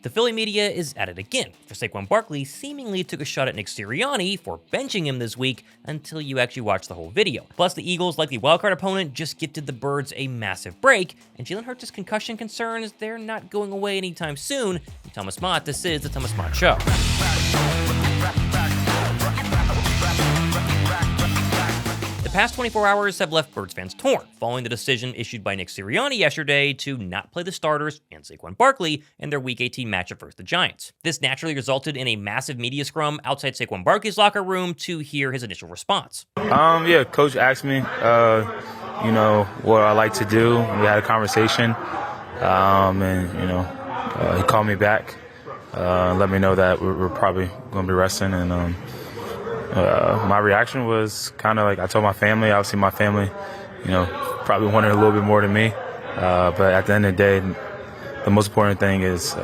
The Philly media is at it again, for Saquon Barkley seemingly took a shot at Nick Sirianni for benching him this week until you actually watch the whole video. Plus, the Eagles' likely wildcard opponent just gifted the Birds a massive break, and Jalen Hurts' concussion concerns, they're not going away anytime soon. I'm Thomas Mott, this is The Thomas Mott Show. The past 24 hours have left Birds fans torn, following the decision issued by Nick Sirianni yesterday to not play the starters and Saquon Barkley in their Week 18 matchup versus the Giants. This naturally resulted in a massive media scrum outside Saquon Barkley's locker room to hear his initial response. Yeah, Coach asked me, what I like to do. We had a conversation, he called me back, let me know that we're probably going to be resting, and my reaction was kind of like I told my family. Obviously, my family, probably wanted a little bit more than me. But at the end of the day, the most important thing is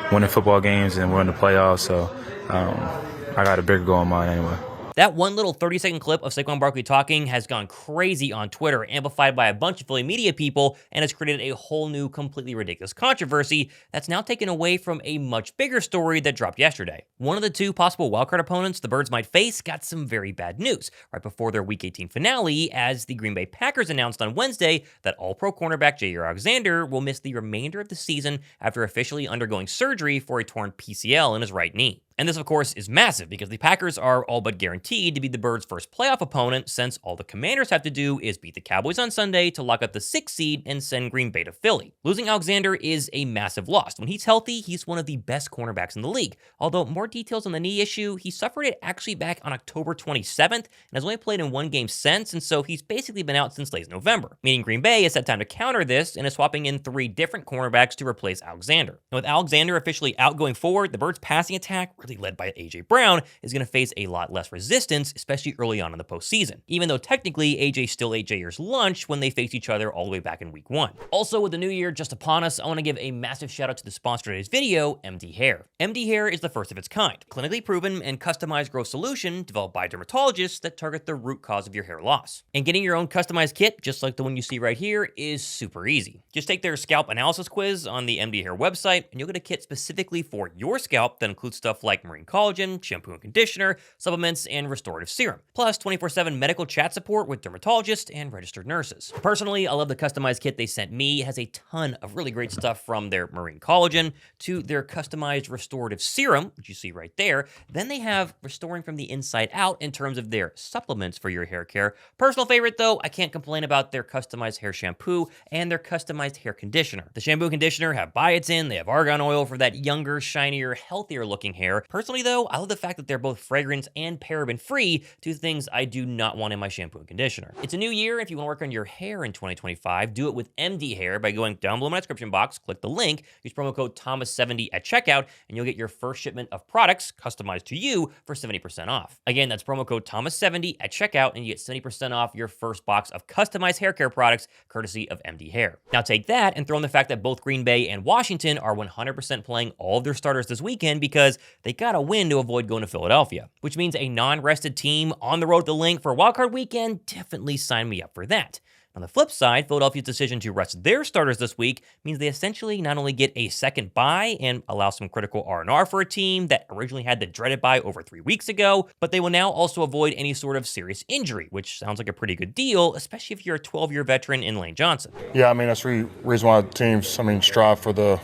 winning football games, and we're in the playoffs. So I got a bigger goal in mind anyway. That one little 30-second clip of Saquon Barkley talking has gone crazy on Twitter, amplified by a bunch of Philly media people, and has created a whole new, completely ridiculous controversy that's now taken away from a much bigger story that dropped yesterday. One of the two possible wildcard opponents the Birds might face got some very bad news right before their Week 18 finale, as the Green Bay Packers announced on Wednesday that All-Pro cornerback Jaire Alexander will miss the remainder of the season after officially undergoing surgery for a torn PCL in his right knee. And this, of course, is massive because the Packers are all but guaranteed to be the Birds' first playoff opponent, since all the Commanders have to do is beat the Cowboys on Sunday to lock up the 6th seed and send Green Bay to Philly. Losing Alexander is a massive loss. When he's healthy, he's one of the best cornerbacks in the league. Although more details on the knee issue, he suffered it actually back on October 27th and has only played in one game since, and so he's basically been out since late November. Meaning Green Bay has had time to counter this and is swapping in 3 different cornerbacks to replace Alexander. And with Alexander officially out going forward, the Birds' passing attack, really led by A.J. Brown, is going to face a lot less resistance, especially early on in the postseason. Even though technically A.J. still ate Jaire's lunch when they faced each other all the way back in Week 1. Also, with the new year just upon us, I want to give a massive shout out to the sponsor of today's video, MD Hair. MD Hair is the first of its kind, clinically proven and customized growth solution developed by dermatologists that target the root cause of your hair loss. And getting your own customized kit, just like the one you see right here, is super easy. Just take their scalp analysis quiz on the MD Hair website, and you'll get a kit specifically for your scalp that includes stuff like marine collagen, shampoo and conditioner, supplements, and restorative serum. Plus 24/7 medical chat support with dermatologists and registered nurses. Personally, I love the customized kit they sent me. It has a ton of really great stuff, from their marine collagen to their customized restorative serum, which you see right there. Then they have restoring from the inside out in terms of their supplements for your hair care. Personal favorite though, I can't complain about their customized hair shampoo and their customized hair conditioner. The shampoo and conditioner have biotin, they have argan oil for that younger, shinier, healthier looking hair. Personally though, I love the fact that they're both fragrance and paraben free, two things I do not want in my shampoo and conditioner. It's a new year. If you want to work on your hair in 2025, do it with MD Hair by going down below my description box, click the link, use promo code Thomas70 at checkout, and you'll get your first shipment of products customized to you for 70% off. Again, that's promo code Thomas70 at checkout, and you get 70% off your first box of customized hair care products courtesy of MD Hair. Now take that and throw in the fact that both Green Bay and Washington are 100% playing all of their starters this weekend because they gotta win to avoid going to Philadelphia, which means a non-rested team on the road to the Link for a wildcard weekend. Definitely sign me up for that. On the flip side, Philadelphia's decision to rest their starters this week means they essentially not only get a second bye and allow some critical R&R for a team that originally had the dreaded bye over 3 weeks ago, but they will now also avoid any sort of serious injury, which sounds like a pretty good deal, especially if you're a 12-year veteran in Lane Johnson. Yeah, that's the reason why teams, strive for the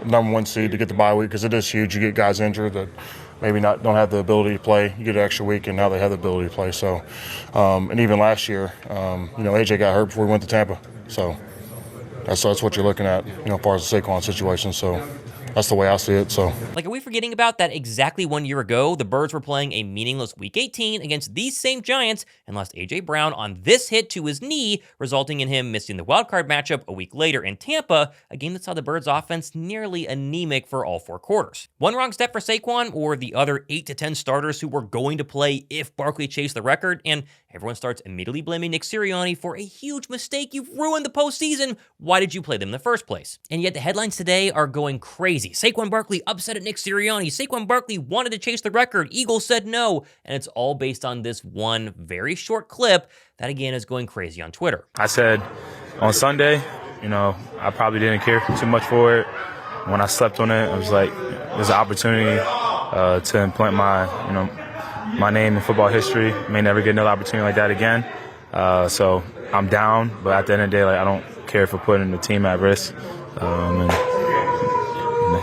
number 1 seed to get the bye week, because it is huge. You get guys injured that maybe don't have the ability to play. You get an extra week, and now they have the ability to play. So, and even last year, AJ got hurt before we went to Tampa. So that's what you're looking at, as far as the Saquon situation. So that's the way I see it. So, are we forgetting about that exactly 1 year ago, the Birds were playing a meaningless Week 18 against these same Giants and lost A.J. Brown on this hit to his knee, resulting in him missing the wildcard matchup a week later in Tampa, a game that saw the Birds' offense nearly anemic for all 4 quarters. One wrong step for Saquon or the other 8 to 10 starters who were going to play if Barkley chased the record, and everyone starts immediately blaming Nick Sirianni for a huge mistake. You've ruined the postseason. Why did you play them in the first place? And yet the headlines today are going crazy. Saquon Barkley upset at Nick Sirianni. Saquon Barkley wanted to chase the record. Eagles said no. And it's all based on this one very short clip that, again, is going crazy on Twitter. I said on Sunday, I probably didn't care too much for it. when I slept on it, I was like, there's an opportunity to implant my name in football history. May never get another opportunity like that again. So I'm down, but at the end of the day, like, I don't care for putting the team at risk. And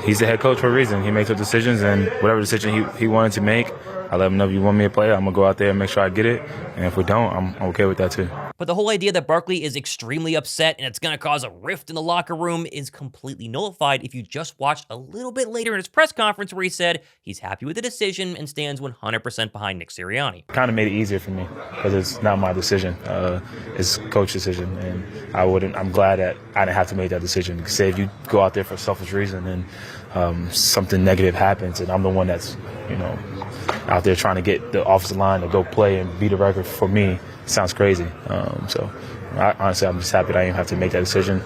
he's the head coach for a reason. He makes those decisions, and whatever decision he wanted to make, I let him know if you want me to play, I'm going to go out there and make sure I get it. And if we don't, I'm okay with that too. But the whole idea that Barkley is extremely upset and it's going to cause a rift in the locker room is completely nullified if you just watched a little bit later in his press conference where he said he's happy with the decision and stands 100% behind Nick Sirianni. Kind of made it easier for me because it's not my decision. It's coach's decision, and I'm glad that I didn't have to make that decision. Say if you go out there for a selfish reason and something negative happens, and I'm the one that's out there trying to get the offensive line to go play and beat a record for me, it sounds crazy. So honestly, I'm just happy that I didn't have to make that decision.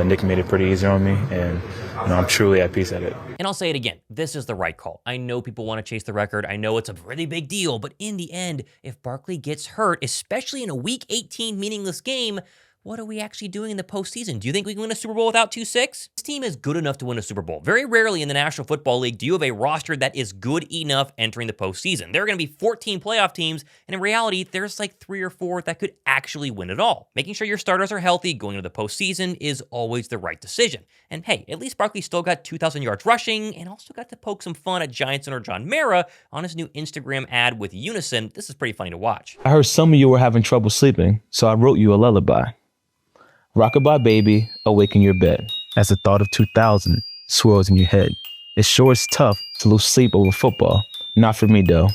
Nick made it pretty easy on me, and I'm truly at peace at it. And I'll say it again, this is the right call. I know people want to chase the record. I know it's a really big deal, but in the end, if Barkley gets hurt, especially in a Week 18 meaningless game, what are we actually doing in the postseason? Do you think we can win a Super Bowl without 2-6? This team is good enough to win a Super Bowl. Very rarely in the National Football League do you have a roster that is good enough entering the postseason. There are going to be 14 playoff teams, and in reality, there's like 3 or 4 that could actually win it all. Making sure your starters are healthy going into the postseason is always the right decision. And hey, at least Barkley still got 2,000 yards rushing and also got to poke some fun at Giants owner John Mara on his new Instagram ad with Unison. This is pretty funny to watch. I heard some of you were having trouble sleeping, so I wrote you a lullaby. Rockabye baby, awaken your bed as the thought of 2000 swirls in your head. It sure is tough to lose sleep over football. Not for me, though.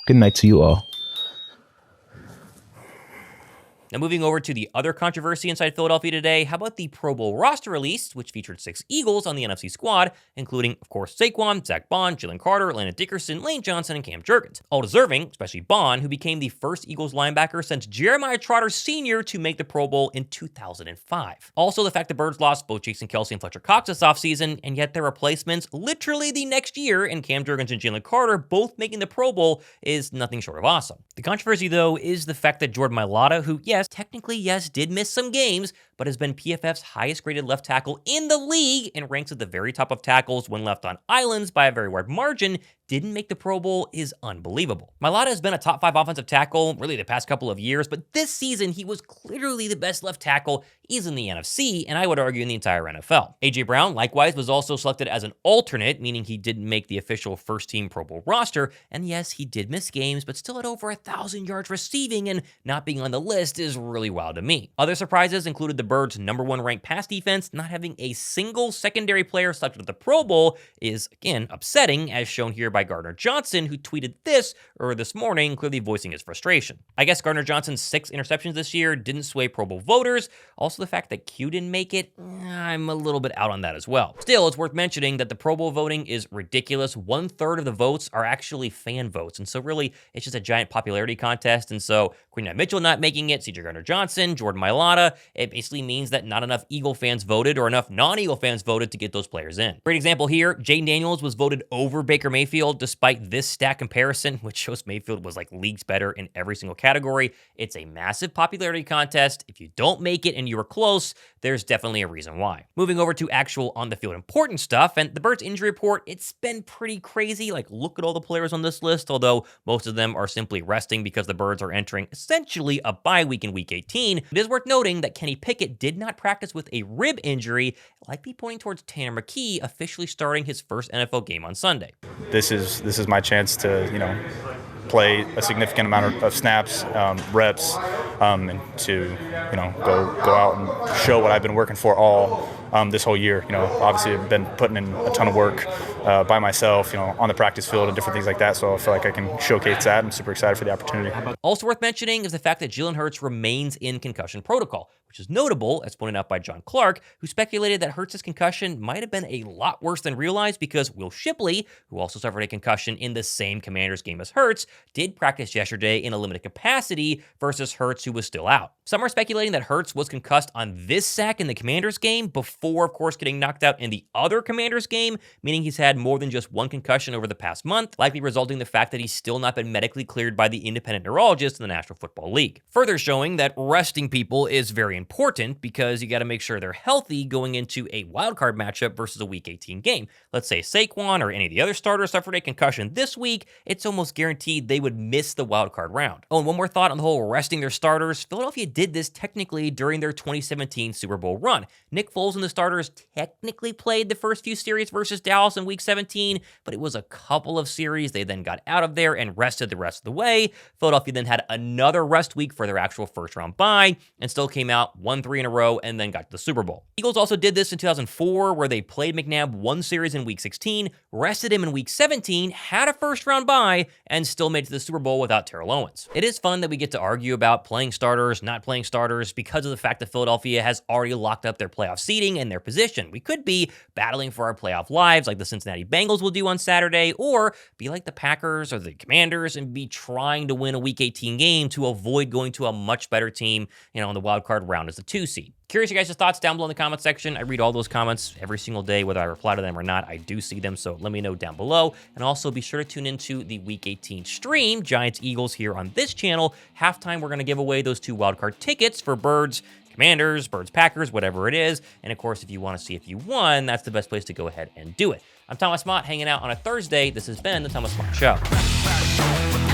Good night to you all. Now moving over to the other controversy inside Philadelphia today, how about the Pro Bowl roster release, which featured 6 Eagles on the NFC squad, including, of course, Saquon, Zach Bond, Jalen Carter, Landon Dickerson, Lane Johnson, and Cam Jurgens. All deserving, especially Bond, who became the first Eagles linebacker since Jeremiah Trotter Sr. to make the Pro Bowl in 2005. Also, the fact the Birds lost both Jason Kelce and Fletcher Cox this offseason, and yet their replacements literally the next year, and Cam Jurgens and Jalen Carter both making the Pro Bowl, is nothing short of awesome. The controversy, though, is the fact that Jordan Mailata, who, technically, did miss some games, but has been PFF's highest graded left tackle in the league and ranks at the very top of tackles when left on islands by a very wide margin, didn't make the Pro Bowl is unbelievable. Mailata has been a top 5 offensive tackle really the past couple of years, but this season he was clearly the best left tackle is in the NFC, and I would argue in the entire NFL. A.J. Brown, likewise, was also selected as an alternate, meaning he didn't make the official first-team Pro Bowl roster, and yes, he did miss games, but still had over 1,000 yards receiving, and not being on the list is really wild to me. Other surprises included the Birds' #1 ranked pass defense. Not having a single secondary player selected at the Pro Bowl is, again, upsetting, as shown here by Gardner Johnson, who tweeted this earlier this morning, clearly voicing his frustration. I guess Gardner Johnson's 6 interceptions this year didn't sway Pro Bowl voters. Also, the fact that Q didn't make it, I'm a little bit out on that as well. Still, it's worth mentioning that the Pro Bowl voting is ridiculous. 1/3 of the votes are actually fan votes, and so really, it's just a giant popularity contest, and so Quinn Mitchell not making it, C.J. Gardner Johnson, Jordan Mailata, it basically means that not enough Eagle fans voted or enough non-Eagle fans voted to get those players in. Great example here, Jaden Daniels was voted over Baker Mayfield despite this stat comparison, which shows Mayfield was like leagues better in every single category. It's a massive popularity contest. If you don't make it and you were close, there's definitely a reason why. Moving over to actual on-the-field important stuff, and the Birds injury report, it's been pretty crazy. Like, look at all the players on this list, although most of them are simply resting because the Birds are entering essentially a bye week in Week 18. It is worth noting that Kenny Pickett did not practice with a rib injury, likely pointing towards Tanner McKee officially starting his first NFL game on Sunday. This is my chance to, play a significant amount of snaps, reps, and to, go out and show what I've been working for all this whole year. Obviously I've been putting in a ton of work by myself, on the practice field and different things like that. So I feel like I can showcase that. I'm super excited for the opportunity. Also worth mentioning is the fact that Jalen Hurts remains in concussion protocol, which is notable, as pointed out by John Clark, who speculated that Hurts' concussion might have been a lot worse than realized because Will Shipley, who also suffered a concussion in the same Commanders game as Hurts, did practice yesterday in a limited capacity versus Hurts, who was still out. Some are speculating that Hurts was concussed on this sack in the Commanders game before before, of course, getting knocked out in the other Commanders game, meaning he's had more than just one concussion over the past month, likely resulting in the fact that he's still not been medically cleared by the independent neurologist in the National Football League. Further showing that resting people is very important because you got to make sure they're healthy going into a wildcard matchup versus a Week 18 game. Let's say Saquon or any of the other starters suffered a concussion this week, it's almost guaranteed they would miss the wildcard round. Oh, and one more thought on the whole resting their starters. Philadelphia did this technically during their 2017 Super Bowl run. Nick Foles and the starters technically played the first few series versus Dallas in Week 17, but it was a couple of series. They then got out of there and rested the rest of the way. Philadelphia then had another rest week for their actual first-round bye and still came out 1-3 in a row and then got to the Super Bowl. Eagles also did this in 2004 where they played McNabb one series in Week 16, rested him in Week 17, had a first-round bye, and still made it to the Super Bowl without Terrell Owens. It is fun that we get to argue about playing starters, not playing starters, because of the fact that Philadelphia has already locked up their playoff seeding and their position. We could be battling for our playoff lives like the Cincinnati Bengals will do on Saturday, or be like the Packers or the Commanders and be trying to win a Week 18 game to avoid going to a much better team, in the wild card round as the 2 seed. Curious your guys' thoughts down below in the comment section. I read all those comments every single day, whether I reply to them or not. I do see them, so let me know down below. And also be sure to tune into the Week 18 stream, Giants-Eagles, here on this channel. Halftime, we're going to give away those 2 wildcard tickets for Birds Commanders, Birds Packers, whatever it is. And of course, if you want to see if you won, that's the best place to go ahead and do it. I'm Thomas Mott, hanging out on a Thursday. This has been The Thomas Mott Show.